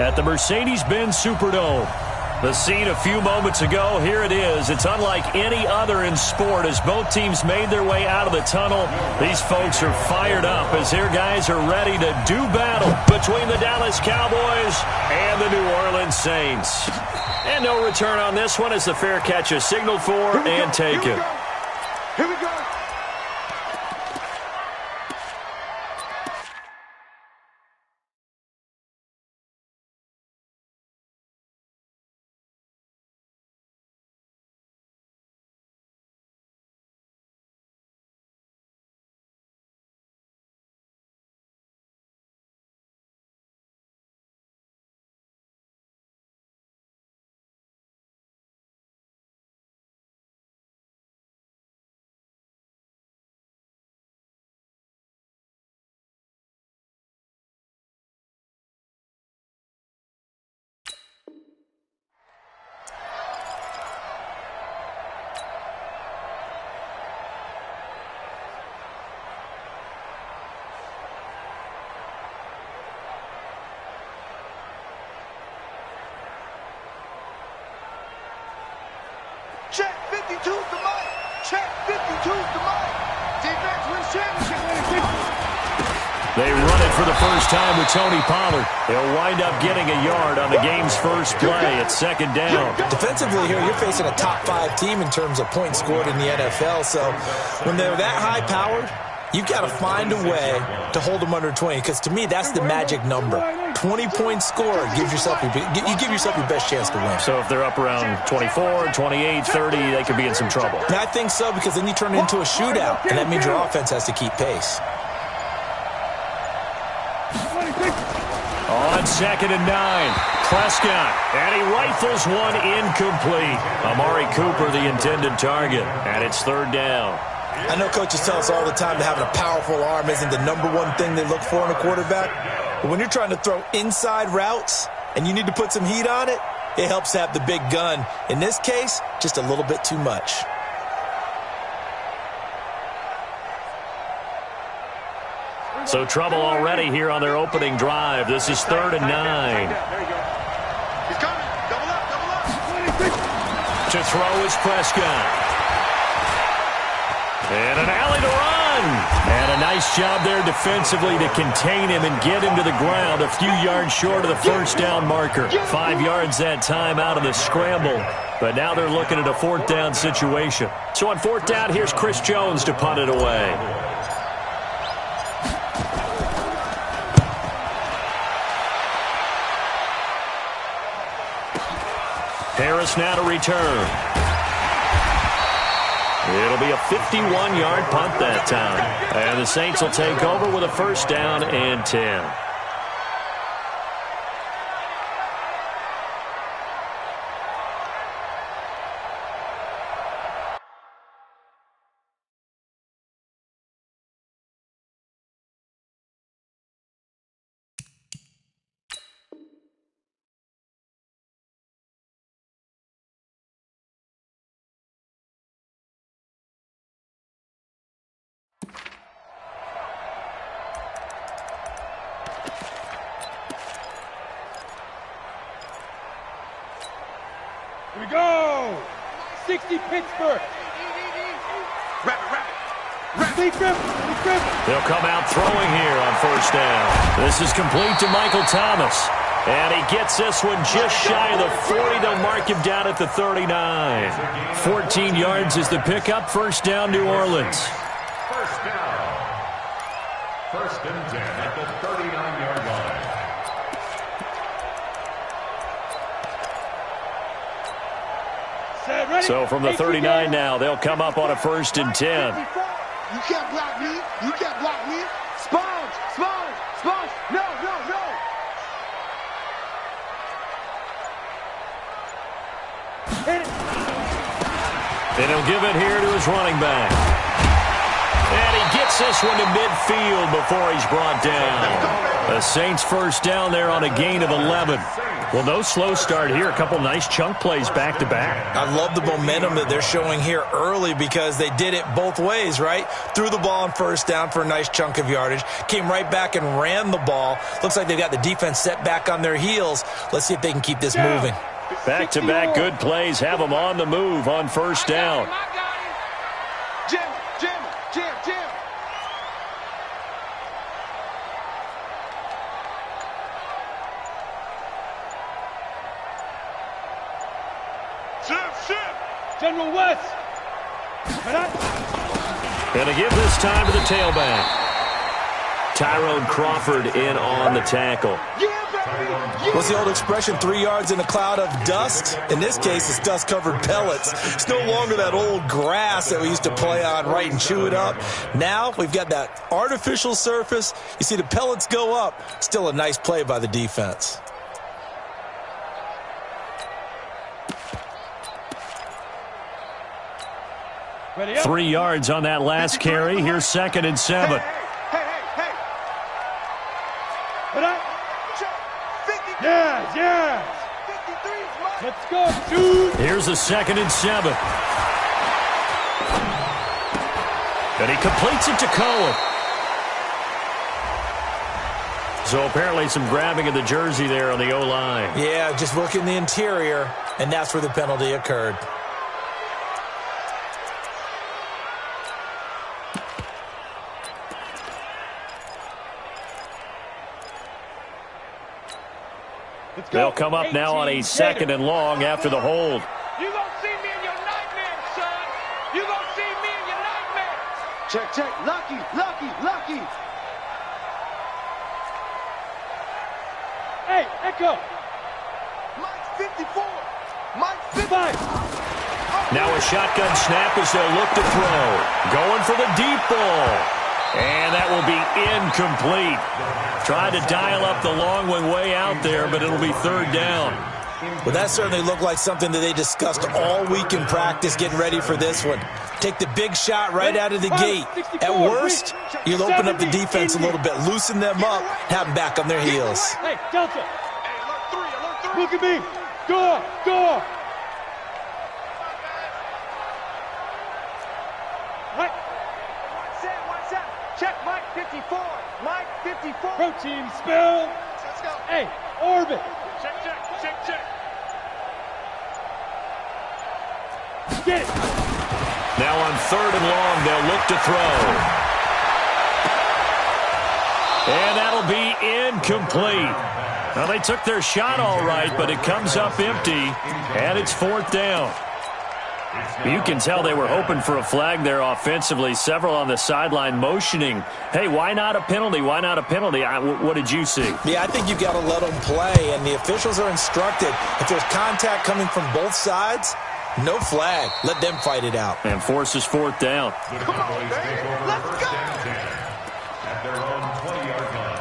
at the Mercedes-Benz Superdome. The scene a few moments ago, here it is. It's unlike any other in sport as both teams made their way out of the tunnel. These folks are fired up as their guys are ready to do battle between the Dallas Cowboys and the New Orleans Saints. And no return on this one as the fair catch is signaled for and taken. Here we go. Check 52's the mic. Check 52's the mic. Defense wins championship. They run it for the first time with Tony Pollard. He'll wind up getting a yard on the game's first play at second down. Defensively here, you're facing a top-5 team in terms of points scored in the NFL. So when they're that high-powered, you've got to find a way to hold them under 20, because to me, that's the magic number. 20-point score gives yourself you give yourself your best chance to win. So if they're up around 24, 28, 30, they could be in some trouble. And I think so, because then you turn it into a shootout, and that means your offense has to keep pace. On 2nd and 9, Prescott, and he rifles one incomplete. Amari Cooper, the intended target, and it's 3rd down. I know coaches tell us all the time that having a powerful arm isn't the #1 thing they look for in a quarterback. But when you're trying to throw inside routes and you need to put some heat on it, it helps to have the big gun. In this case, just a little bit too much. So trouble already here on their opening drive. This is 3rd and 9. He's coming. Double up, double up. To throw is Prescott. And an alley to run. And a nice job there defensively to contain him and get him to the ground a few yards short of the first down marker. 5 yards that time out of the scramble. But now they're looking at a 4th down situation. So on 4th down, here's Chris Jones to punt it away. Harris now to return. It'll be a 51-yard punt that time. And the Saints will take over with a 1st down and 10. Here we go! 60 Pittsburgh! They'll come out throwing here on 1st down. This is complete to Michael Thomas. And he gets this one just shy of the 40. They'll mark him down at the 39. 14 yards is the pickup. 1st down, New Orleans. 1st down. 1st and 10 at the 39-yard line. So from the 39 now, they'll come up on a 1st and 10. You can't block me. You can't block me. Sponge, sponge, sponge. No, no, no. And he'll give it here to his running back. And he gets this one to midfield before he's brought down. The Saints 1st down there on a gain of 11. Well, no slow start here. A couple nice chunk plays back-to-back. I love the momentum that they're showing here early because they did it both ways, right? Threw the ball on first down for a nice chunk of yardage. Came right back and ran the ball. Looks like they've got the defense set back on their heels. Let's see if they can keep this moving. Back-to-back good plays have them on the move on first down. Jim. General West. Gonna give this time to the tailback. Tyrone Crawford in on the tackle. What's the old expression, 3 yards in a cloud of dust? In this case, it's dust-covered pellets. It's no longer that old grass that we used to play on, right, and chew it up. Now we've got that artificial surface. You see the pellets go up. Still a nice play by the defense. Ready up. 3 yards on that last carry. Here's 2nd and 7. Hey. Ready up. Check. 53. Yes. 53 is mine. Let's go, dude. Here's a 2nd and 7. And he completes it to Cohen. So apparently some grabbing of the jersey there on the O-line. Yeah, just working the interior, and that's where the penalty occurred. They'll come up now on a 2nd and long after the hold. You gonna see me in your nightmares, son. You gonna see me in your nightmares. Check. Lucky. Hey, Echo. Mike's 54. Mike's 55. Now a shotgun snap as they'll look to throw. Going for the deep ball. And that will be incomplete. Tried to dial up the long one way out there, but it'll be 3rd down. Well, that certainly looked like something that they discussed all week in practice getting ready for this one. Take the big shot right out of the gate. At worst, you'll open up the defense a little bit, loosen them up, have them back on their heels. Hey, Delta. Alert 3. Look at me. Go. Right. One set. Check Mike 54. Mike 54. Protein spill. Let's go. Hey, orbit. Check. Get it. Now on 3rd and long, they'll look to throw. And that'll be incomplete. Now, they took their shot all right, but it comes up empty, and it's 4th down. You can tell they were hoping for a flag there offensively. Several on the sideline motioning, hey, why not a penalty? Why not a penalty? What did you see? Yeah, I think you've got to let them play, and the officials are instructed. If there's contact coming from both sides, no flag. Let them fight it out. And forces 4th down. Come on, baby. Let's go. At their own 20-yard line.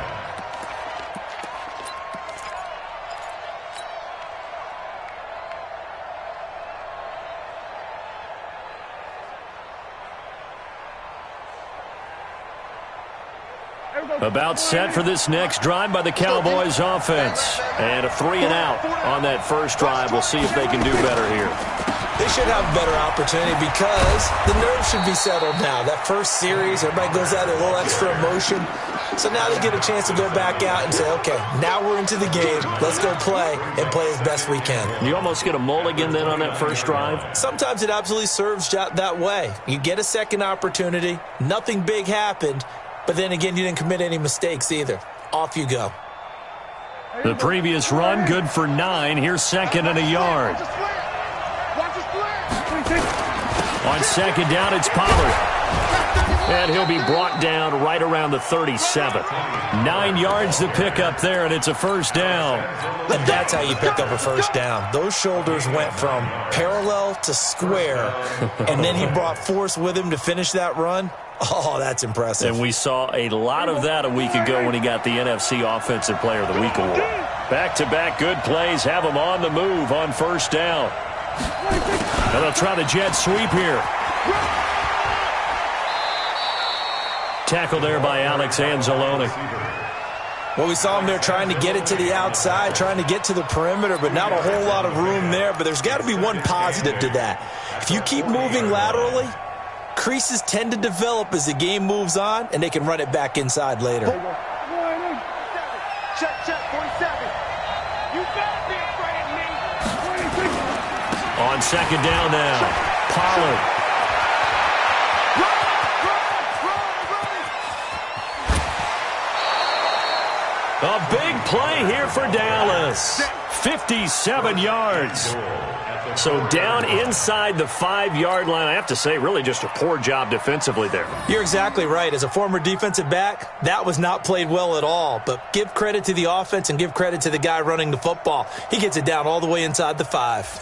About set for this next drive by the Cowboys offense. And a 3 and out on that first drive. We'll see if they can do better here. They should have a better opportunity because the nerves should be settled now. That first series, everybody goes out a little extra emotion. So now they get a chance to go back out and say, okay, now we're into the game. Let's go play and play as best we can. You almost get a mulligan then on that first drive? Sometimes it absolutely serves that way. You get a second opportunity. Nothing big happened. But then again, you didn't commit any mistakes either. Off you go. The previous run, good for 9. Here's 2nd and a yard. On 2nd down, it's Pollard. And he'll be brought down right around the 37. 9 yards to pick up there, and it's a first down. And that's how you pick up a first down. Those shoulders went from parallel to square, and then he brought force with him to finish that run. Oh, that's impressive. And we saw a lot of that a week ago when he got the NFC Offensive Player of the Week award. Back-to-back good plays have him on the move on first down. And they'll try the jet sweep here. Tackle there by Alex Anzalone. Well, we saw him there trying to get it to the outside, trying to get to the perimeter, but not a whole lot of room there. But there's got to be one positive to that. If you keep moving laterally, creases tend to develop as the game moves on, and they can run it back inside later. Check, 47. You better be afraid of me. On second down now, Pollard. A big play here for Dallas. 57 yards. So down inside the 5-yard line. I have to say, really just a poor job defensively there. You're exactly right. As a former defensive back, that was not played well at all. But give credit to the offense and give credit to the guy running the football. He gets it down all the way inside the 5.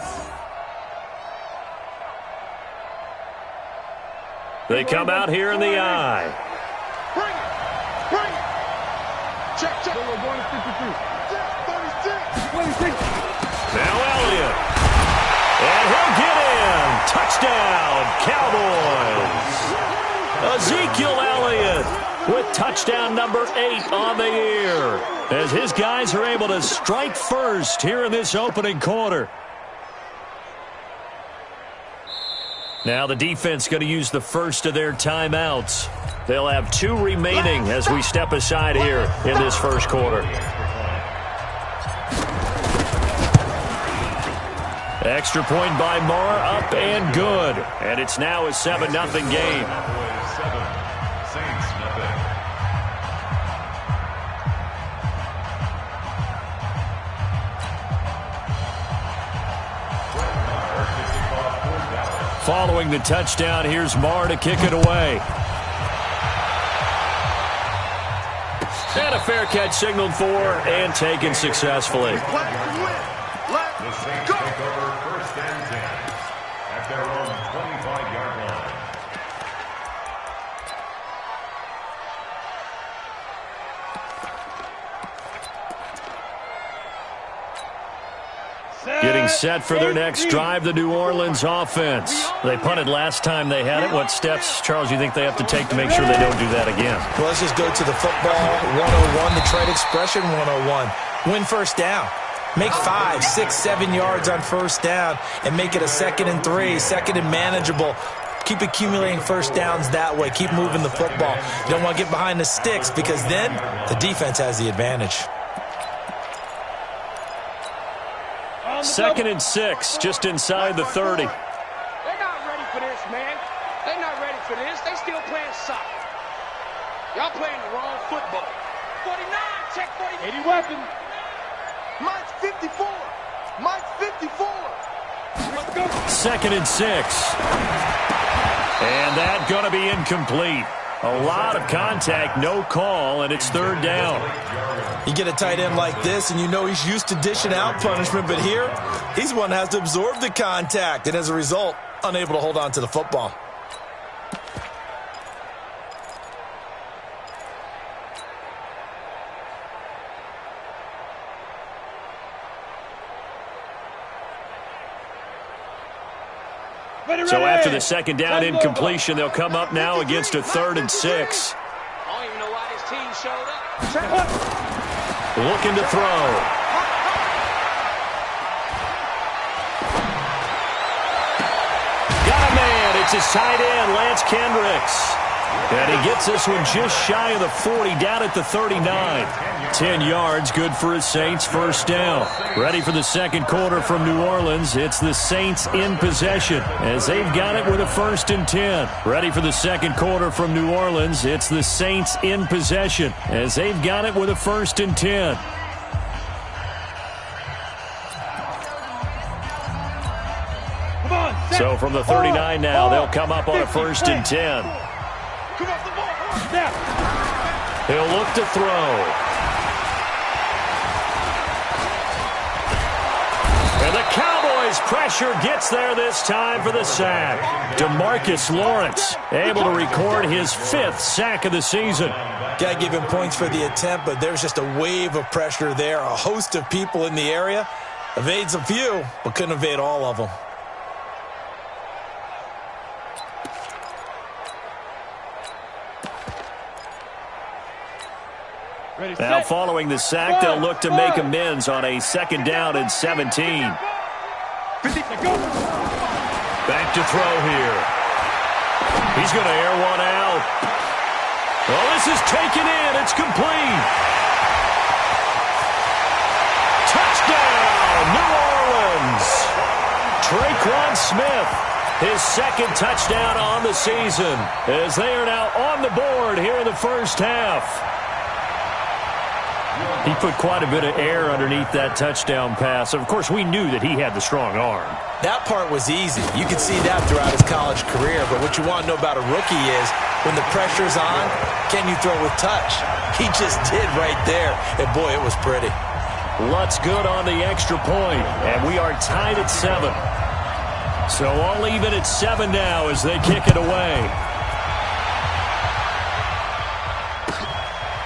They come out here in the I. Bring it. Bring it. Check. We're going to 52. 36. Now Elliott. And he'll get in. Touchdown, Cowboys. Ezekiel Elliott with touchdown number 8 on the year, as his guys are able to strike first here in this opening quarter. Now the defense going to use the first of their timeouts. They'll have 2 remaining as we step aside here in this first quarter. Extra point by Marr, up and good. And it's now a 7-0 game. Following the touchdown, here's Marr to kick it away. And a fair catch signaled for and taken successfully. The Saints take over first and 10 at their own 25-yard line. Getting set for their next drive, the New Orleans offense. They punted last time they had it. What steps, Charles, you think they have to take to make sure they don't do that again? Well, let's just go to the football 101, the trade expression 101. Win first down. Make 5, 6, 7 yards on first down and make it a 2nd and 3, 2nd and manageable. Keep accumulating first downs that way. Keep moving the football. You don't want to get behind the sticks because then the defense has the advantage. 2nd and 6, just inside the 30. They're not ready for this, man. They're not ready for this. They still playing soccer. Y'all playing the wrong football. 49, check 49. 80 weapon. Mike's 54. Mike's 54. Let's go. 2nd and 6. And that going to be incomplete. A lot of contact, no call, and it's 3rd down. You get a tight end like this, and you know he's used to dishing out punishment, but here, he's one that has to absorb the contact, and as a result, unable to hold on to the football. So after the 2nd down incompletion, they'll come up now against a 3rd and 6. I don't even know why this team showed up. Looking to throw. Got a man. It's his tight end, Lance Kendricks. And he gets this one just shy of the 40, down at the 39. 10 yards, good for his Saints, first down. Ready for the second quarter from New Orleans. It's the Saints in possession as they've got it with a 1st and 10. Ready for the second quarter from New Orleans. It's the Saints in possession as they've got it with a 1st and 10. So from the 39 now, they'll come up on a 1st and 10. He'll look to throw. And the Cowboys' pressure gets there this time for the sack. DeMarcus Lawrence able to record his 5th sack of the season. Got to give him points for the attempt, but there's just a wave of pressure there. A host of people in the area. Evades a few, but couldn't evade all of them. Now following the sack, they'll look to make amends on a 2nd down and 17. Back to throw here. He's going to air one out. Well, this is taken in. It's complete. Touchdown, New Orleans. Traquan Smith, his 2nd touchdown on the season, as they are now on the board here in the first half. He put quite a bit of air underneath that touchdown pass. Of course, we knew that he had the strong arm. That part was easy. You could see that throughout his college career. But what you want to know about a rookie is when the pressure's on, can you throw with touch? He just did right there. And, boy, it was pretty. Lutz good on the extra point, and we are tied at 7. So all even at 7 now as they kick it away.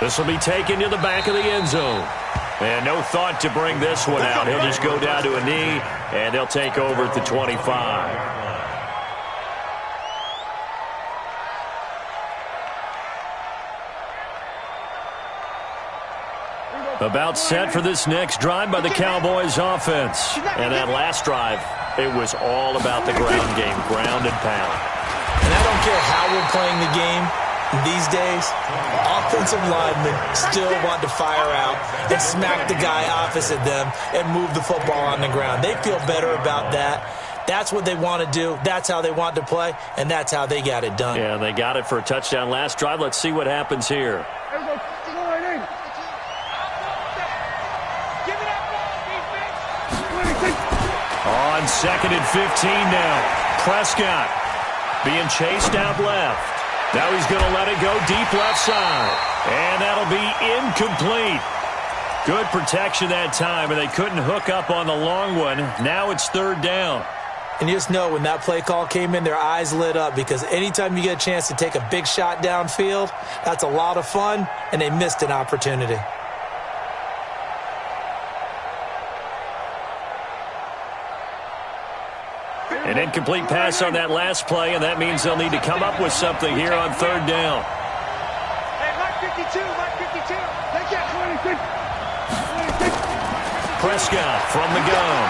This will be taken to the back of the end zone. And no thought to bring this one out. He'll just go down to a knee, and they'll take over at the 25. About set for this next drive by the Cowboys offense. And that last drive, it was all about the ground game, ground and pound. And I don't care how we're playing the game these days, offensive linemen still want to fire out and smack the guy opposite them and move the football on the ground. They feel better about that. That's what they want to do. That's how they want to play, and that's how they got it done. Yeah, they got it for a touchdown last drive. Let's see what happens here. On 2nd and 15 now. Prescott being chased out left. Now he's going to let it go deep left side. And that'll be incomplete. Good protection that time, and they couldn't hook up on the long one. Now it's 3rd down. And you just know when that play call came in, their eyes lit up because anytime you get a chance to take a big shot downfield, that's a lot of fun, and they missed an opportunity. An incomplete pass on that last play, and that means they'll need to come up with something here on 3rd down. Hey, Mike 52, Mike 52. Take that 26. Prescott from the gun.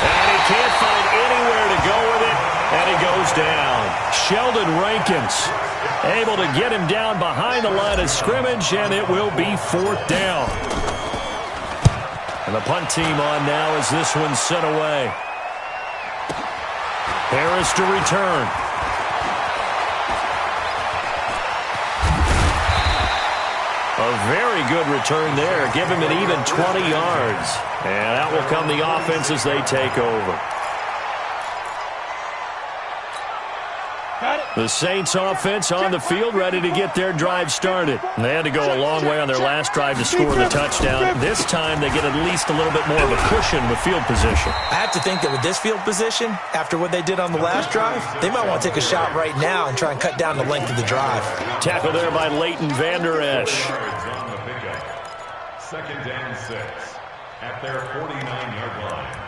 And he can't find anywhere to go with it, and he goes down. Sheldon Rankins able to get him down behind the line of scrimmage, and it will be 4th down. And the punt team on now as this one's sent away. Harris to return. A very good return there. Give him an even 20 yards. And out will come the offense as they take over. The Saints offense on the field ready to get their drive started. They had to go a long way on their last drive to score the touchdown. This time they get at least a little bit more of a cushion with field position. I have to think that with this field position, after what they did on the last drive, they might want to take a shot right now and try and cut down the length of the drive. Tackle there by Leighton Vander Esch. 2nd and 6 at their 49-yard line.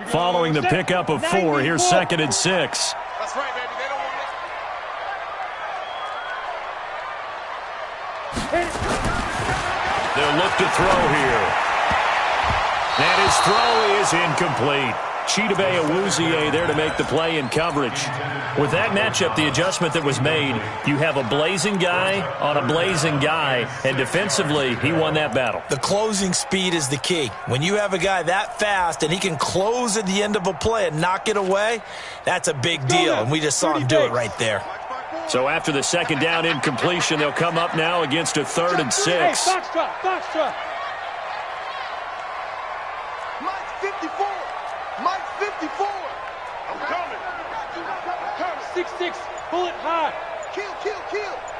Following the pickup of 4, here's 2nd and 6. That's right, baby. They don't want it. They'll look to throw here. And his throw is incomplete. Chidobe Awuzie there to make the play in coverage. With that matchup, the adjustment that was made, you have a blazing guy on a blazing guy, and defensively, he won that battle. The closing speed is the key. When you have a guy that fast and he can close at the end of a play and knock it away, that's a big deal, and we just saw him do it right there. So after the 2nd down incompletion, they'll come up now against a 3rd and 6. Hey, box truck. Mike 54. Mike 54. I'm coming. 6'6", pull it high. Kill.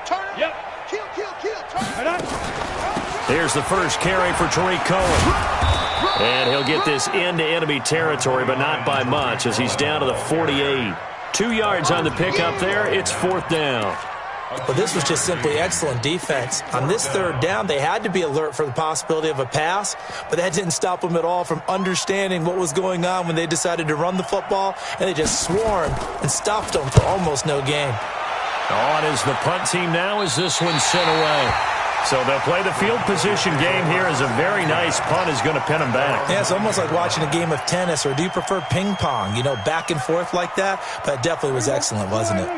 Turn it. Yep. Kill. Turn it. Right on. Here's the first carry for Tariq Cohen. And he'll get this into enemy territory, but not by much as he's down to the 48. 2 yards on the pickup there. It's 4th down. But this was just simply excellent defense. On this third down, they had to be alert for the possibility of a pass, but that didn't stop them at all from understanding what was going on when they decided to run the football, and they just swarmed and stopped them for almost no gain. On is the punt team now as this one's sent away. So they'll play the field position game here as a very nice punt is going to pin them back. Yeah, it's almost like watching a game of tennis, or do you prefer ping pong? You know, back and forth like that? But it definitely was excellent, wasn't it?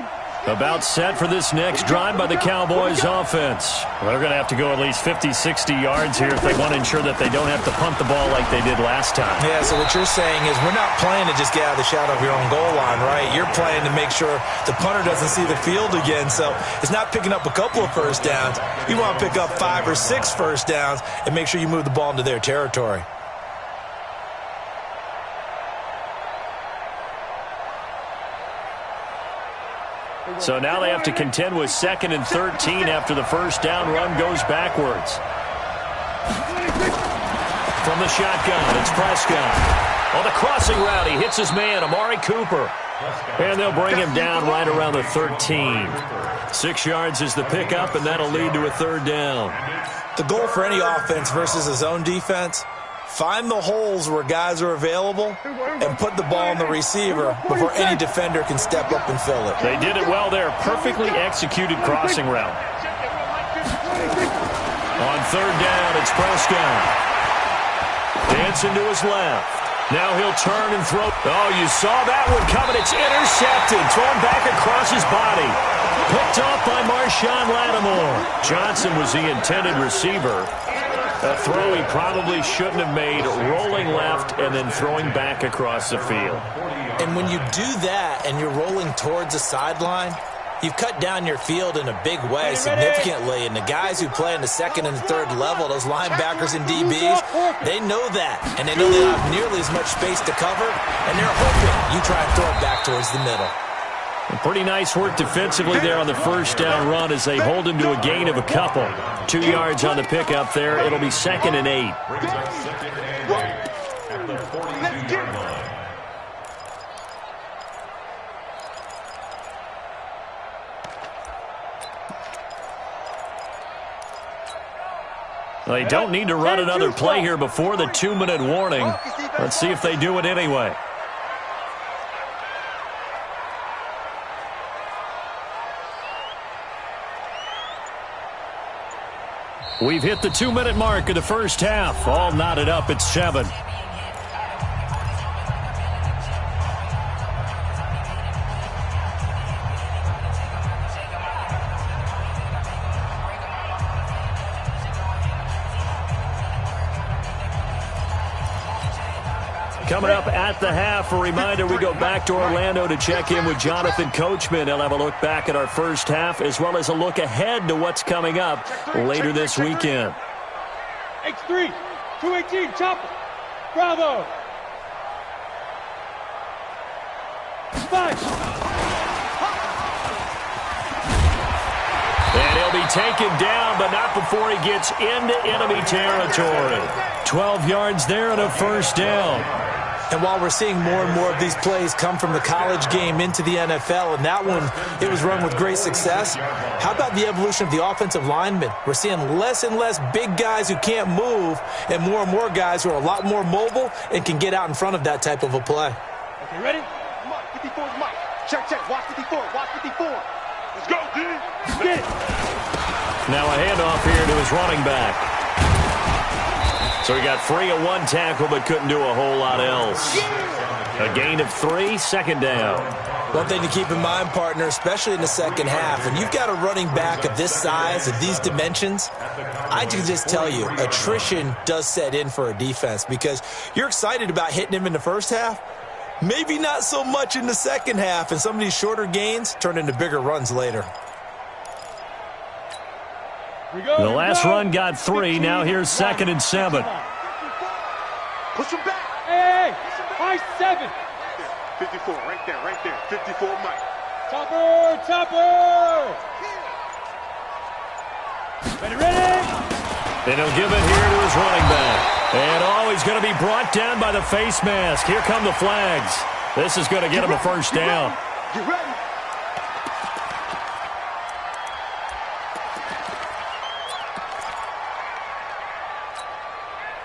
About set for this next drive by the Cowboys offense. Well, they're going to have to go at least 50, 60 yards here if they want to ensure that they don't have to punt the ball like they did last time. Yeah, so what you're saying is we're not playing to just get out of the shadow of your own goal line, right? You're playing to make sure the punter doesn't see the field again. So it's not picking up a couple of first downs. You want to pick up 5 or 6 first downs and make sure you move the ball into their territory. So now they have to contend with 2nd and 13 after the first down run goes backwards. From the shotgun, it's Prescott. On the crossing route, he hits his man, Amari Cooper. And they'll bring him down right around the 13. 6 yards is the pickup, and that'll lead to a third down. The goal for any offense versus a zone defense, find the holes where guys are available and put the ball on the receiver before any defender can step up and fill it. They did it well there. Perfectly executed crossing route. On third down, it's Prescott. Dancing to his left. Now he'll turn and throw. Oh, you saw that one coming. It's intercepted. Thrown back across his body. Picked off by Marshawn Lattimore. Johnson was the intended receiver. A throw he probably shouldn't have made, rolling left and then throwing back across the field. And when you do that and you're rolling towards the sideline, you've cut down your field in a big way significantly. And the guys who play in the second and third level, those linebackers and DBs, they know that. And they know they don't have nearly as much space to cover. And they're hoping you try and throw it back towards the middle. Pretty nice work defensively there on the first down run as they hold him to a gain of a couple. 2 yards on the pickup there. It'll be 2nd and 8. At the 42-yard line. They don't need to run another play here before the 2-minute warning. Let's see if they do it anyway. We've hit the 2-minute mark of the first half. All knotted up at 7. Coming up at the half, a reminder, we go back to Orlando to check in with Jonathan Coachman. He'll have a look back at our first half as well as a look ahead to what's coming up later this weekend. X3, 218, chopper. Bravo. Smash. And he'll be taken down, but not before he gets into enemy territory. 12 yards there and a first down. And while we're seeing more and more of these plays come from the college game into the NFL, and that one, it was run with great success, how about the evolution of the offensive linemen? We're seeing less and less big guys who can't move and more guys who are a lot more mobile and can get out in front of that type of a play. Okay, ready? Mike, 54 is Mike. Check, watch 54, watch 54. Let's go, D. Get it. Now a handoff here to his running back. So he got free of one tackle but couldn't do a whole lot else. A gain of 3, second down. One thing to keep in mind, partner, especially in the second half, when you've got a running back of this size, of these dimensions, I can just tell you, attrition does set in for a defense because you're excited about hitting him in the first half, maybe not so much in the second half, and some of these shorter gains turn into bigger runs later. The last run got 3. Now here's 2nd and 7. Push him back. Hey, high 7. 54, right there. 54, Mike. Chopper. Ready. And he'll give it here to his running back. And he's going to be brought down by the face mask. Here come the flags. This is going to get him a first down. Get ready.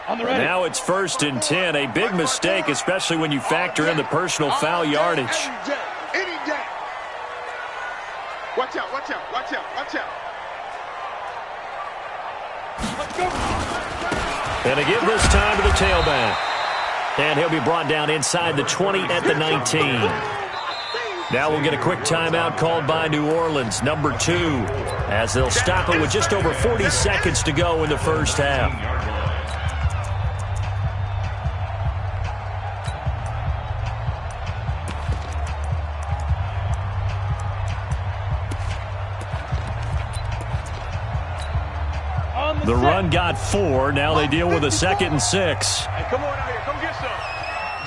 On the And ready. now it's 1st and 10. A big mistake, especially when you factor in the personal foul yardage. Any day. Any day. Watch out, watch out, watch out, watch out. Let's go. And to give this time to the tailback. And he'll be brought down inside the 20 at the 19. Now we'll get a quick timeout called by New Orleans, number 2, as they'll stop it with just over 40 seconds to go in the first half. The run got 4. Now they deal with a 2nd and 6. Hey, come on out here. Come get some.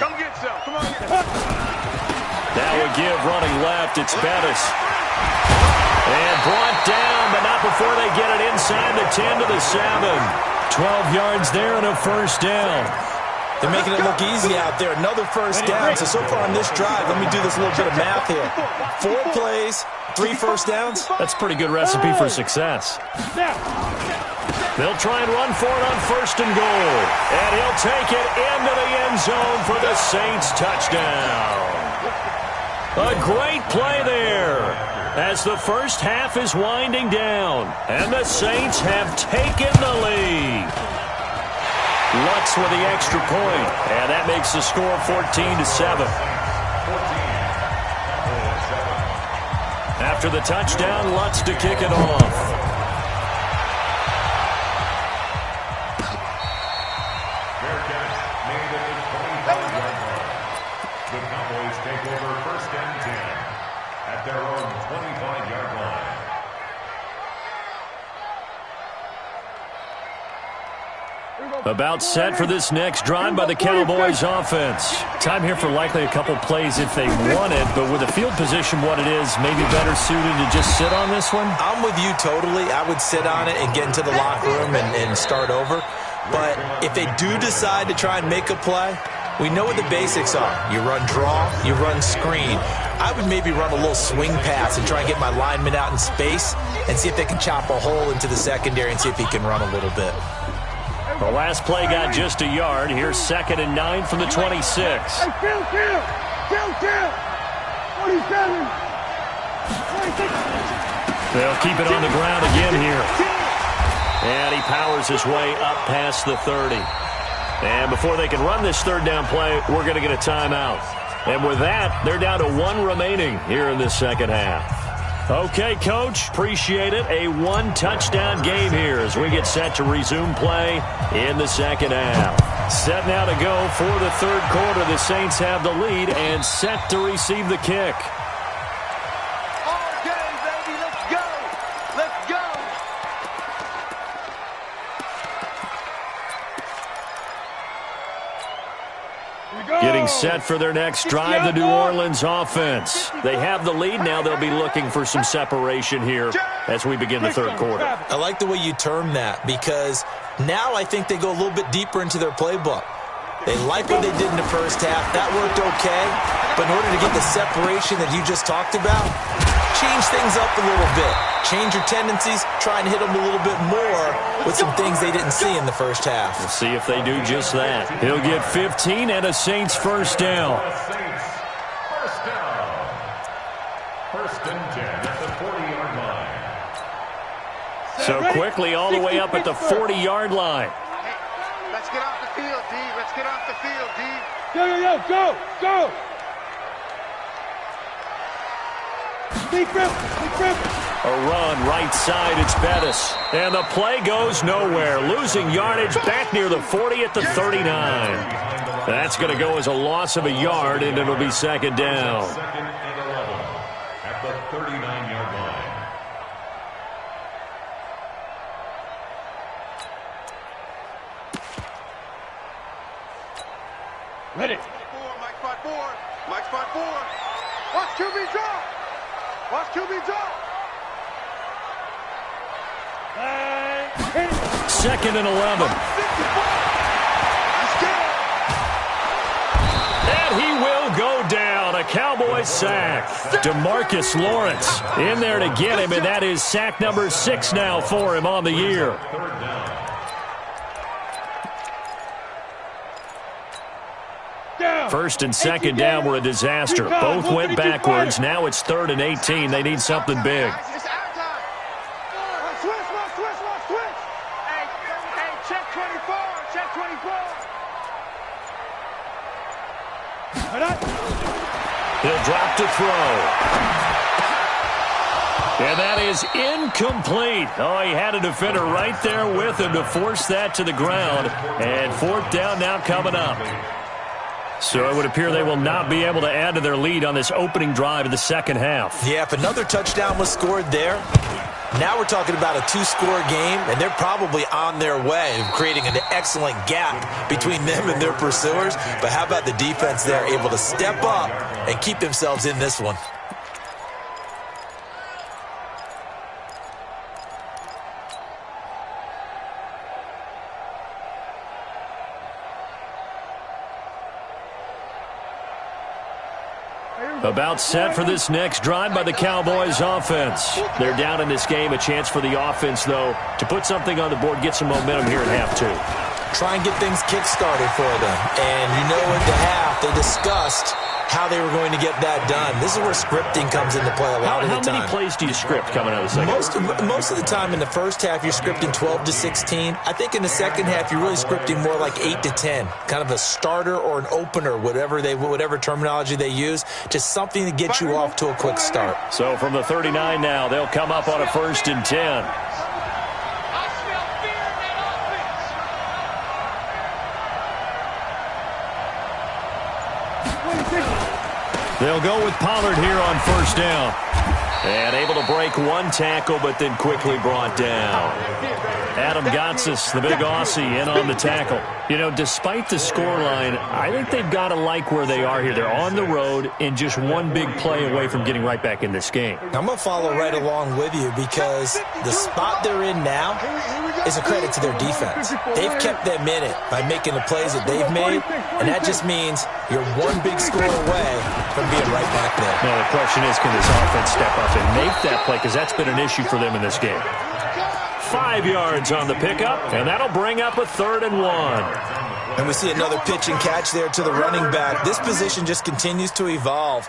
Come get some. Come on here. That would give running left. It's Bettis. And brought down, but not before they get it inside the 10 to the 7. 12 yards there and a first down. They're making it look easy out there. Another first down. So far on this drive, let me do this little bit of math here. 4 plays, 3 first downs. That's a pretty good recipe for success. They'll try and run for it on 1st and goal. And he'll take it into the end zone for the Saints touchdown. A great play there as the first half is winding down. And the Saints have taken the lead. Lutz with the extra point. And that makes the score 14-7. After the touchdown, Lutz to kick it off. About set for this next drive by the Cowboys offense. Time here for likely a couple plays if they want it, but with the field position what it is, maybe better suited to just sit on this one? I'm with you totally. I would sit on it and get into the locker room and start over. But if they do decide to try and make a play, we know what the basics are. You run draw, you run screen. I would maybe run a little swing pass and try and get my lineman out in space and see if they can chop a hole into the secondary and see if he can run a little bit. The last play got just a yard. Here's 2nd and 9 from the 26. Hey, kill. 47. 26. They'll keep it on the ground again here. And he powers his way up past the 30. And before they can run this 3rd down play, we're going to get a timeout. And with that, they're down to 1 remaining here in this second half. Okay, Coach, appreciate it. A 1-touchdown game here as we get set to resume play in the second half. Set now to go for the 3rd quarter. The Saints have the lead and set to receive the kick. All game, baby. Let's go. Let's go. Getting set for their next drive, the New Orleans offense. They have the lead now. They'll be looking for some separation here as we begin the 3rd quarter. I like the way you term that because now I think they go a little bit deeper into their playbook. They like what they did in the first half. That worked okay. But in order to get the separation that you just talked about, change things up a little bit. Change your tendencies. Try and hit them a little bit more with some things they didn't see in the first half. We'll see if they do just that. He'll get 15 and a Saints first down. First down. 1st and 10 at the 40-yard line. So quickly all the way up at the 40-yard line. Let's get off the field, D. Let's get off the field, D. Go. Deep grip. A run right side, it's Bettis. And the play goes nowhere. Losing yardage back near the 40 at the 39. That's going to go as a loss of a yard, and it'll be 2nd down. 2nd and 11 at the 39-yard line. Ready. Mike spot 4. Mike spot 4. Watch QB drop. Watch QB drop. 2nd and 11. And he will go down. A Cowboys sack. DeMarcus Lawrence in there to get him, and that is sack number 6 now for him on the year. 3rd down. First and second down were a disaster. Both went backwards. Now it's 3rd and 18. They need something big. It's our time. Switch. Hey, check 24. Check 24. He'll drop to throw. And that is incomplete. Oh, he had a defender right there with him to force that to the ground. And 4th down now coming up. So it would appear they will not be able to add to their lead on this opening drive of the second half. Yeah, if another touchdown was scored there, now we're talking about a 2-score game, and they're probably on their way of creating an excellent gap between them and their pursuers. But how about the defense there, able to step up and keep themselves in this one? About set for this next drive by the Cowboys offense. They're down in this game. A chance for the offense, though, to put something on the board, get some momentum here at half 2. Try and get things kick-started for them. And you know at the half, they discussed how they were going to get that done. This is where scripting comes into play a lot of the time. How many plays do you script coming out of the second? Most of the time in the first half, you're scripting 12 to 16. I think in the second half, you're really scripting more like 8 to 10. Kind of a starter or an opener, whatever terminology they use. Just something to get you off to a quick start. So from the 39 now, they'll come up on a 1st and 10. They'll go with Pollard here on 1st down. And able to break one tackle, but then quickly brought down. Adam Gotsis, the big Aussie, in on the tackle. You know, despite the scoreline, I think they've got to like where they are here. They're on the road and just one big play away from getting right back in this game. I'm going to follow right along with you because the spot they're in now is a credit to their defense. They've kept them in it by making the plays that they've made, and that just means you're one big score away from being right back there. Now the question is, can this offense step up and make that play? Because that's been an issue for them in this game. 5 yards on the pickup, and that'll bring up a 3rd and 1. And we see another pitch and catch there to the running back. This position just continues to evolve.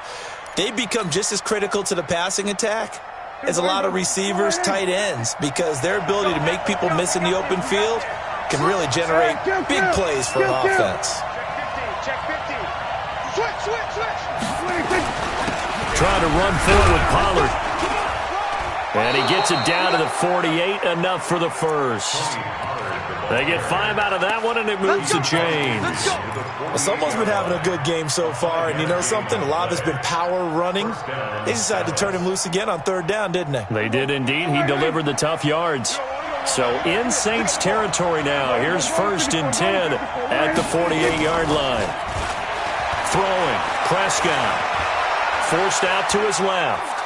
They become just as critical to the passing attack as a lot of receivers, tight ends, because their ability to make people miss in the open field can really generate big plays for an offense. Check 15. Switch. Trying to run forward with Pollard. And he gets it down to the 48, enough for the first. They get 5 out of that one, and it moves the chains. Well, someone's been having a good game so far, and you know something? A lot of it's been power running. They decided to turn him loose again on 3rd down, didn't they? They did indeed. He delivered the tough yards. So in Saints territory now. Here's 1st and 10 at the 48-yard line. Throwing. Prescott. Forced out to his left.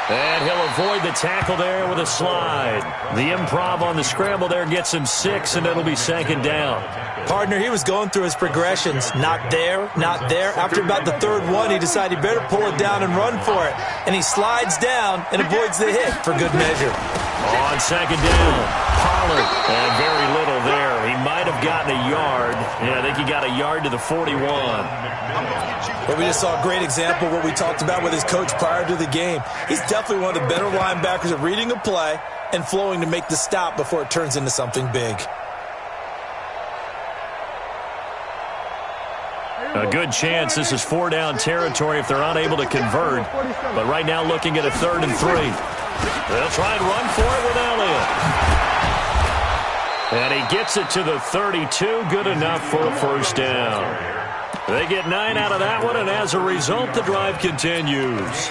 And he'll avoid the tackle there with a slide. The improv on the scramble there gets him 6, and it'll be 2nd down. Partner, he was going through his progressions. Not there, not there. After about the 3rd one, he decided he better pull it down and run for it. And he slides down and avoids the hit for good measure. On 2nd down, Pollard. And very little there. He might have gotten a yard. Yeah, I think he got a yard to the 41. But we just saw a great example of what we talked about with his coach prior to the game. He's definitely one of the better linebackers at reading a play and flowing to make the stop before it turns into something big. A good chance this is 4-down territory if they're unable to convert. But right now looking at a 3rd and 3. They'll try and run for it with Elliott. And he gets it to the 32. Good enough for a 1st down. They get 9 out of that one, and as a result, the drive continues.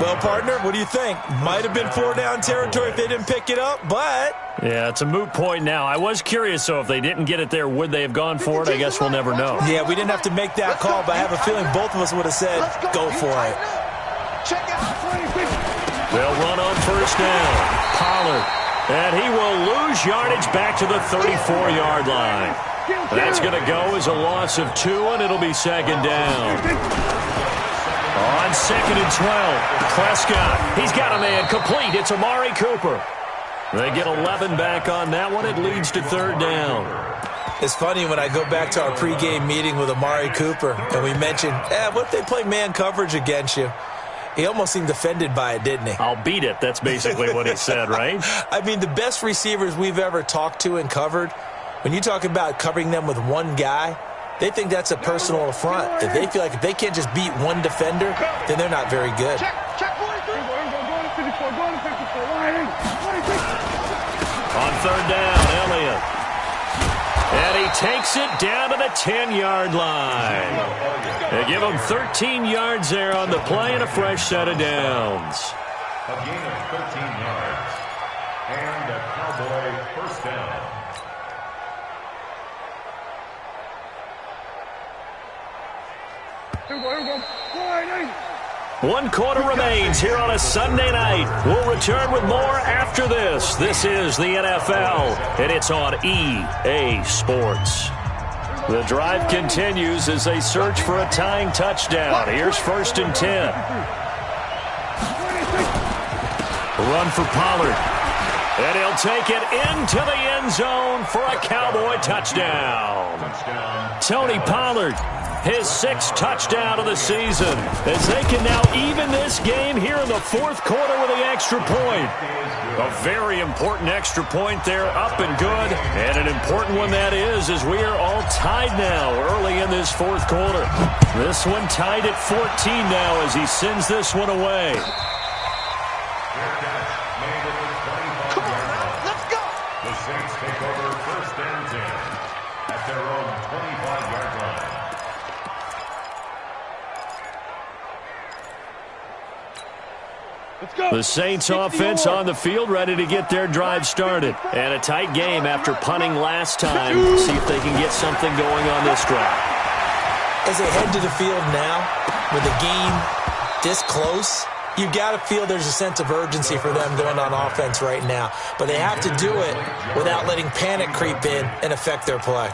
Well, partner, what do you think? Might have been 4-down territory if they didn't pick it up, but... Yeah, it's a moot point now. I was curious, so if they didn't get it there, would they have gone for it? I guess we'll never know. Yeah, we didn't have to make that call, but I have a feeling both of us would have said, go for it. They'll run on 1st down. Pollard. And he will lose yardage back to the 34-yard line. That's going to go as a loss of 2, and it'll be 2nd down. On 2nd and 12, Prescott. He's got a man complete. It's Amari Cooper. They get 11 back on that one. It leads to 3rd down. It's funny when I go back to our pregame meeting with Amari Cooper and we mentioned, what if they play man coverage against you? He almost seemed offended by it, didn't he? I'll beat it. That's basically what he said, right? I mean, the best receivers we've ever talked to and covered, when you talk about covering them with one guy, they think that's a personal affront. If they feel like if they can't just beat one defender, then they're not very good. Check 43. On third down, Elliott. And he takes it down to the 10-yard line. They give him 13 yards there on the play and a fresh set of downs. A gain of 13 yards. And a Cowboy first down. One quarter remains here on a Sunday night. We'll return with more after this. This is the NFL, and it's on EA Sports. The drive continues as they search for a tying touchdown. Here's 1st and 10. Run for Pollard. And he'll take it into the end zone for a Cowboy touchdown. Tony Pollard, his 6th touchdown of the season, as they can now even this game here in the 4th quarter with the extra point. A very important extra point there, up and good, and an important one that is, as we are all tied now early in this 4th quarter. This one tied at 14 now as he sends this one away. Come on, man. Let's go. The Saints take over 1st and 10 at their own 25-yard line. The Saints offense on the field, ready to get their drive started. And a tight game after punting last time. See if they can get something going on this drive. As they head to the field now, with the game this close, you've got to feel there's a sense of urgency for them going on offense right now. But they have to do it without letting panic creep in and affect their play.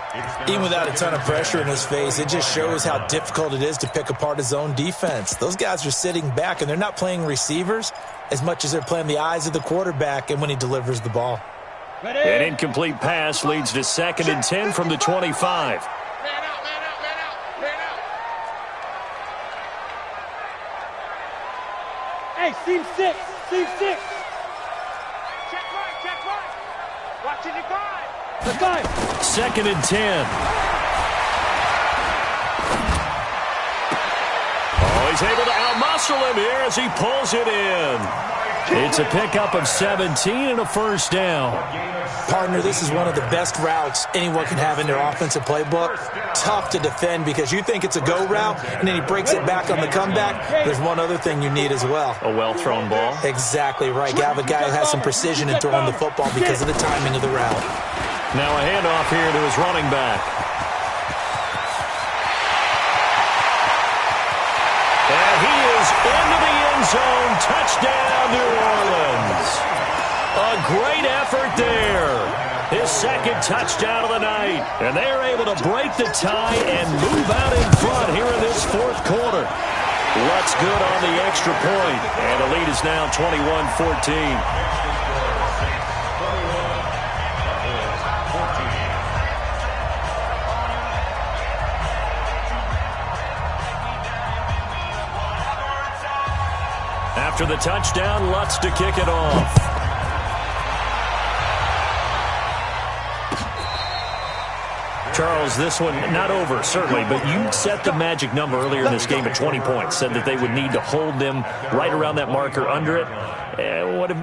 Even without a ton of pressure in his face, it just shows how difficult it is to pick apart his own defense. Those guys are sitting back, and they're not playing receivers as much as they're playing the eyes of the quarterback and when he delivers the ball. An incomplete pass leads to 2nd and 10 from the 25. Man out, man out, man out, man out. Hey, seam 6. Seam 6. Check right, check right. Watching your guard. Let's go. 2nd and 10. Oh, he's able to outmuscle him here as he pulls it in. It's a pickup of 17 and a first down. Partner, this is one of the best routes anyone can have in their offensive playbook. Tough to defend because you think it's a go route, and then he breaks it back on the comeback. There's one other thing you need as well. A well-thrown ball. Exactly right. You have a guy who has some precision in throwing the football because of the timing of the route. Now a handoff here to his running back. And he is into the end zone. Touchdown, New Orleans. A great effort there. His 2nd touchdown of the night. And they are able to break the tie and move out in front here in this 4th quarter. What's good on the extra point? And the lead is now 21-14. After the touchdown, Lutz to kick it off. Charles, this one not over, certainly, but you set the magic number earlier in this game at 20 points, said that they would need to hold them right around that marker under it.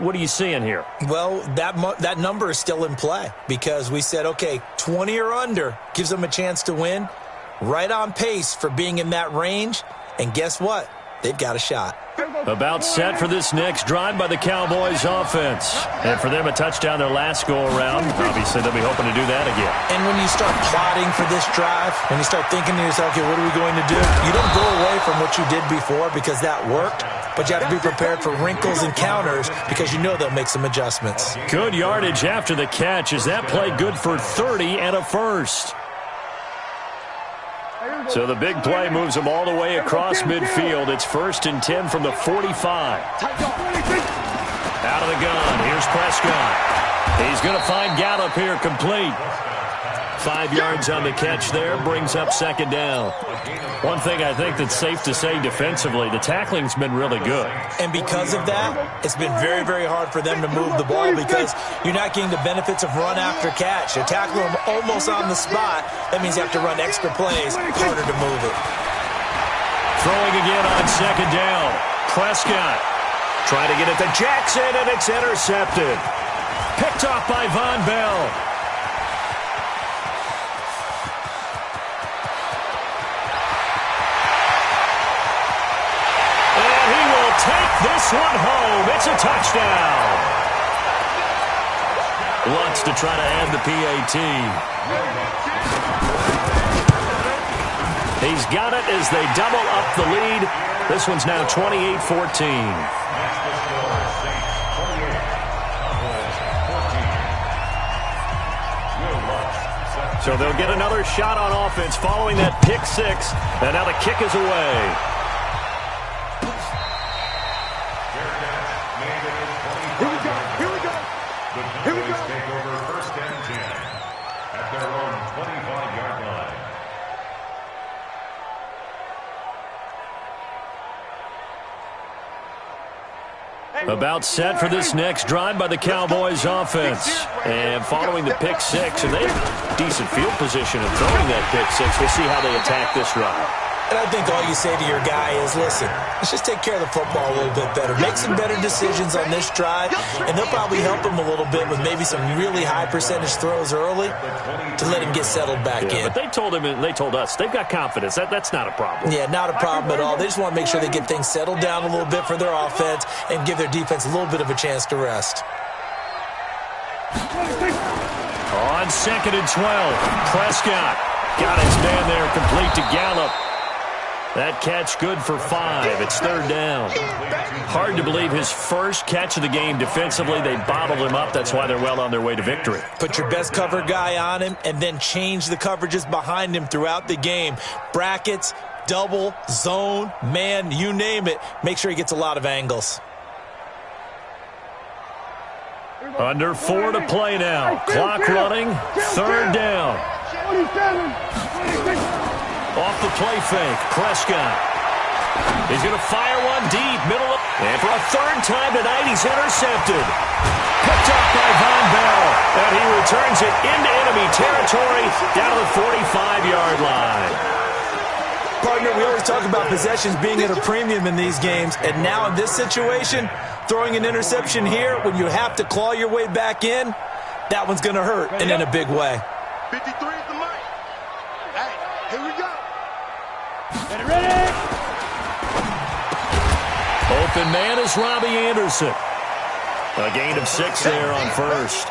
What are you seeing here? Well, that number is still in play because we said, okay, 20 or under gives them a chance to win. Right on pace for being in that range, and guess what? They've got a shot. About set for this next drive by the Cowboys offense. And for them, a touchdown their last go-around. Obviously, they'll be hoping to do that again. And when you start plotting for this drive, when you start thinking to yourself, okay, what are we going to do? You don't go away from what you did before because that worked, but you have to be prepared for wrinkles and counters because you know they'll make some adjustments. Good yardage after the catch. Is that play good for 30 and a first? So the big play moves them all the way across midfield. It's 1st and 10 from the 45. Out of the gun. Here's Prescott. He's going to find Gallup here complete. 5 yards on the catch there, brings up second down. One thing I think that's safe to say defensively, the tackling's been really good. And because of that, it's been very, very hard for them to move the ball because you're not getting the benefits of run after catch. You're tackling them almost on the spot. That means you have to run extra plays, harder to move it. Throwing again on second down. Prescott trying to get it to Jackson, and it's intercepted. Picked off by Von Bell. And he will take this one home. It's a touchdown. Wants to try to add the PAT. He's got it as they double up the lead. This one's now 28-14. So they'll get another shot on offense following that pick six. And now the kick is away. Here we go. Here we go. The Cowboys take over first and 10 at their own 25-yard line. About set for this next drive by the Cowboys offense. And following the pick six, and they have decent field position in throwing that pick six. We'll see how they attack this drive. And I think all you say to your guy is, listen, let's just take care of the football a little bit better. Make some better decisions on this drive, and they'll probably help him a little bit with maybe some really high percentage throws early to let him get settled back in. But they told him and they told us they've got confidence. That's not a problem. Yeah, not a problem at all. They just want to make sure they get things settled down a little bit for their offense and give their defense a little bit of a chance to rest. On second and 12, Prescott got his man there complete to Gallup. That catch good for 5. It's third down. Hard to believe his first catch of the game defensively. They bottled him up. That's why they're well on their way to victory. Put your best cover guy on him and then change the coverages behind him throughout the game. Brackets, double, zone, man, you name it. Make sure he gets a lot of angles. Under 4 to play now. Clock running. Third down. 27. Off the play fake, Prescott. He's going to fire one deep, middle of, and for a third time tonight, he's intercepted. Picked up by Von Bell, and he returns it into enemy territory down to the 45-yard line. Partner, we always talk about possessions being at a premium in these games, and now in this situation, throwing an interception here when you have to claw your way back in, that one's going to hurt, and in a big way. 53 is the mic. Hey, here we go. Ready? Open man is Robbie Anderson. A gain of 6 there on first.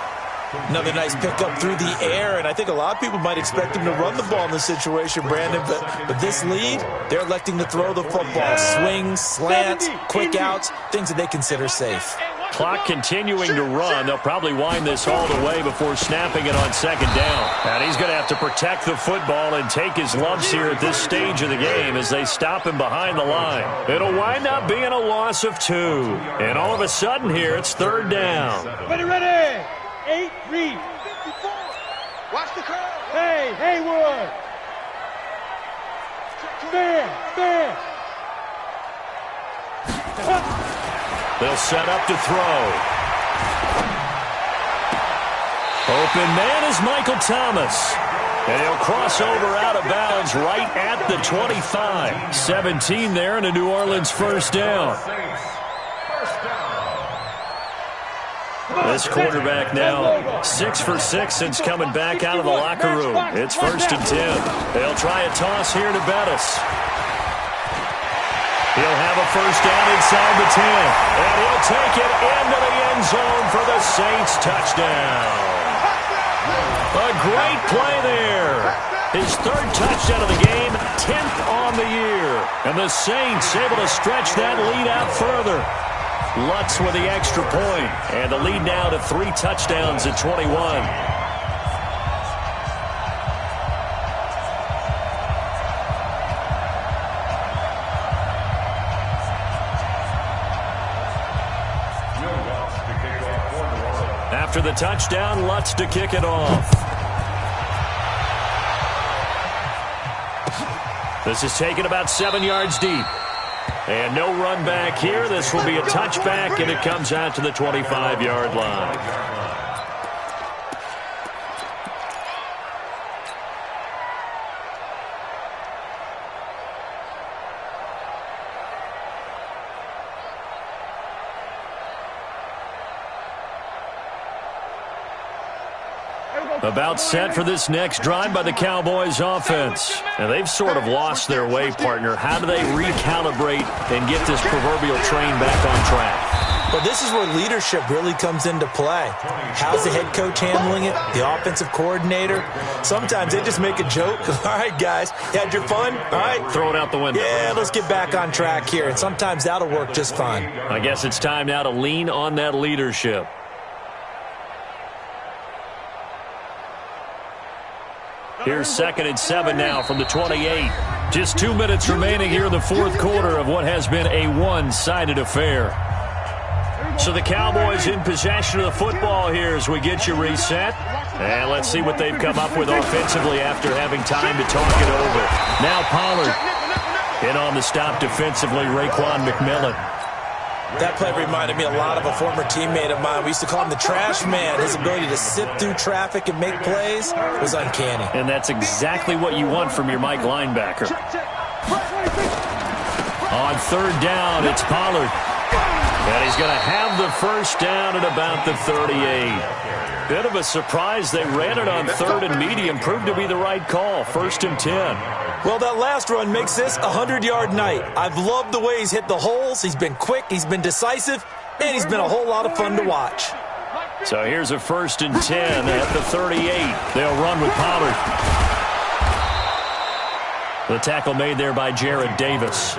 Another nice pickup through the air, and I think a lot of people might expect him to run the ball in this situation, Brandon, but this lead, they're electing to throw the football. Swings, slants, quick outs, things that they consider safe. Clock continuing to run. They'll probably wind this all the way before snapping it on second down. And he's going to have to protect the football and take his lumps here at this stage of the game as they stop him behind the line. It'll wind up being a loss of 2. And all of a sudden here, it's third down. Ready. 8, read. 54. Watch the curve. Hey, Haywood. Fair. They'll set up to throw. Open man is Michael Thomas. And he'll cross over out of bounds right at the 25. 17 there and a New Orleans first down. This quarterback now 6 for 6 since coming back out of the locker room. It's first and 10. They'll try a toss here to Bettis. He'll have a first down inside the 10. And he'll take it into the end zone for the Saints touchdown. A great play there. His third touchdown of the game, 10th on the year. And the Saints able to stretch that lead out further. Lutz with the extra point. And the lead now to 3 touchdowns at 21. After the touchdown, Lutz to kick it off. This is taken about 7 yards deep. And no run back here. This will be a touchback, and it comes out to the 25-yard line. About set for this next drive by the Cowboys offense. And they've sort of lost their way, partner. How do they recalibrate and get this proverbial train back on track? Well, this is where leadership really comes into play. How's the head coach handling it? The offensive coordinator? Sometimes they just make a joke. All right, guys, you had your fun? All right. Throw it out the window. Yeah, let's get back on track here. And sometimes that'll work just fine. I guess it's time now to lean on that leadership. Here's 2nd and 7 now from the 28. Just 2 minutes remaining here in the fourth quarter of what has been a one-sided affair. So the Cowboys in possession of the football here as we get you reset. And let's see what they've come up with offensively after having time to talk it over. Now Pollard. In on the stop defensively, Raekwon McMillan. That play reminded me a lot of a former teammate of mine. We used to call him the trash man. His ability to sift through traffic and make plays was uncanny. And that's exactly what you want from your Mike linebacker. On 3rd down, it's Pollard. And he's going to have the first down at about the 38. Bit of a surprise. They ran it on 3rd and medium. Proved to be the right call. 1st and 10. Well, that last run makes this a 100-yard night. I've loved the way he's hit the holes. He's been quick, he's been decisive, and he's been a whole lot of fun to watch. So here's a 1st and 10 at the 38. They'll run with Pollard. The tackle made there by Jared Davis.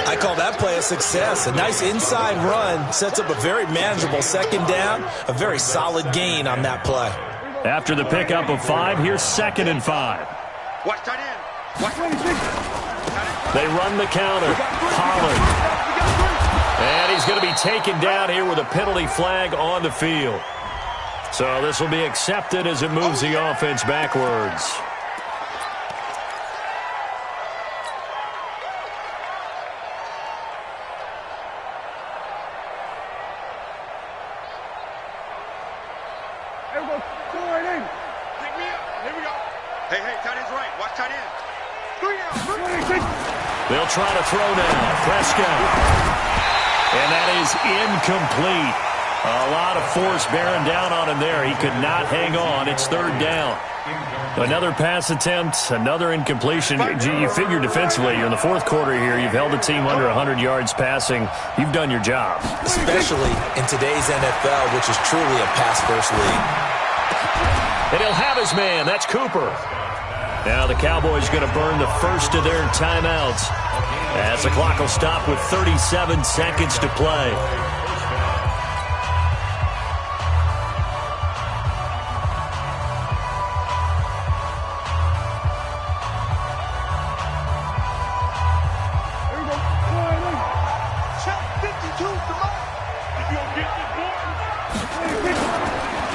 I call that play a success. A nice inside run sets up a very manageable 2nd down, a very solid gain on that play. After the pickup of 5, here's 2nd and 5. Watch tight end. They run the counter. Pollard. And he's going to be taken down here with a penalty flag on the field. So this will be accepted as it moves the offense backwards. They'll try to throw now. Prescott. And that is incomplete. A lot of force bearing down on him there. He could not hang on. It's 3rd down. Another pass attempt, another incompletion. You figure defensively, you're in the fourth quarter here. You've held the team under 100 yards passing. You've done your job. Especially in today's NFL, which is truly a pass-first league. And he'll have his man. That's Cooper. Now the Cowboys going to burn the first of their timeouts as the clock will stop with 37 seconds to play.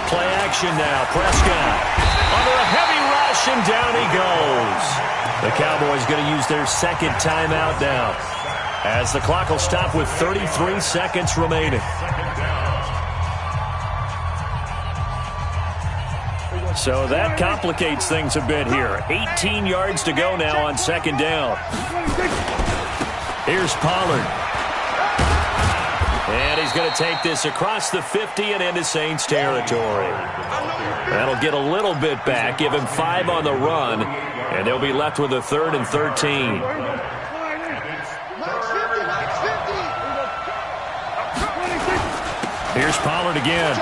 Play action now. Prescott under a heavy rush, and down he goes. The Cowboys going to use their 2nd timeout now as the clock will stop with 33 seconds remaining. So that complicates things a bit here. 18 yards to go now on 2nd down. Here's Pollard. And he's going to take this across the 50 and into Saints territory. That'll get a little bit back, give him 5 on the run, and they'll be left with a 3rd and 13. Here's Pollard again.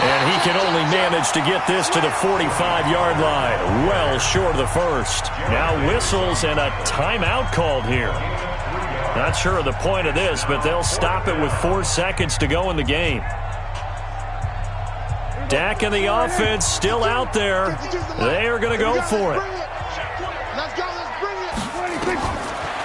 And he can only manage to get this to the 45-yard line, well short of the first. Now whistles and a timeout called here. Not sure of the point of this, but they'll stop it with 4 seconds to go in the game. Dak and the offense still out there. They are going to go for it.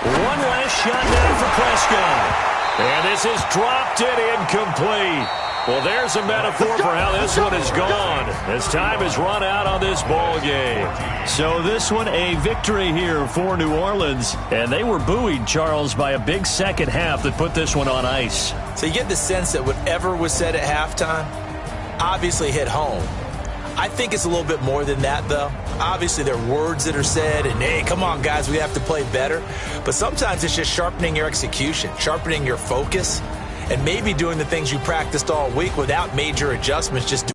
One last shot down for Prescott. And this is dropped and incomplete. Well, there's a metaphor for how this one is gone as time has run out on this ball game. So this one, a victory here for New Orleans. And they were buoyed, Charles, by a big second half that put this one on ice. So you get the sense that whatever was said at halftime obviously hit home. I think it's a little bit more than that, though. Obviously, there are words that are said, and, hey, come on, guys, we have to play better. But sometimes it's just sharpening your execution, sharpening your focus, and maybe doing the things you practiced all week without major adjustments, just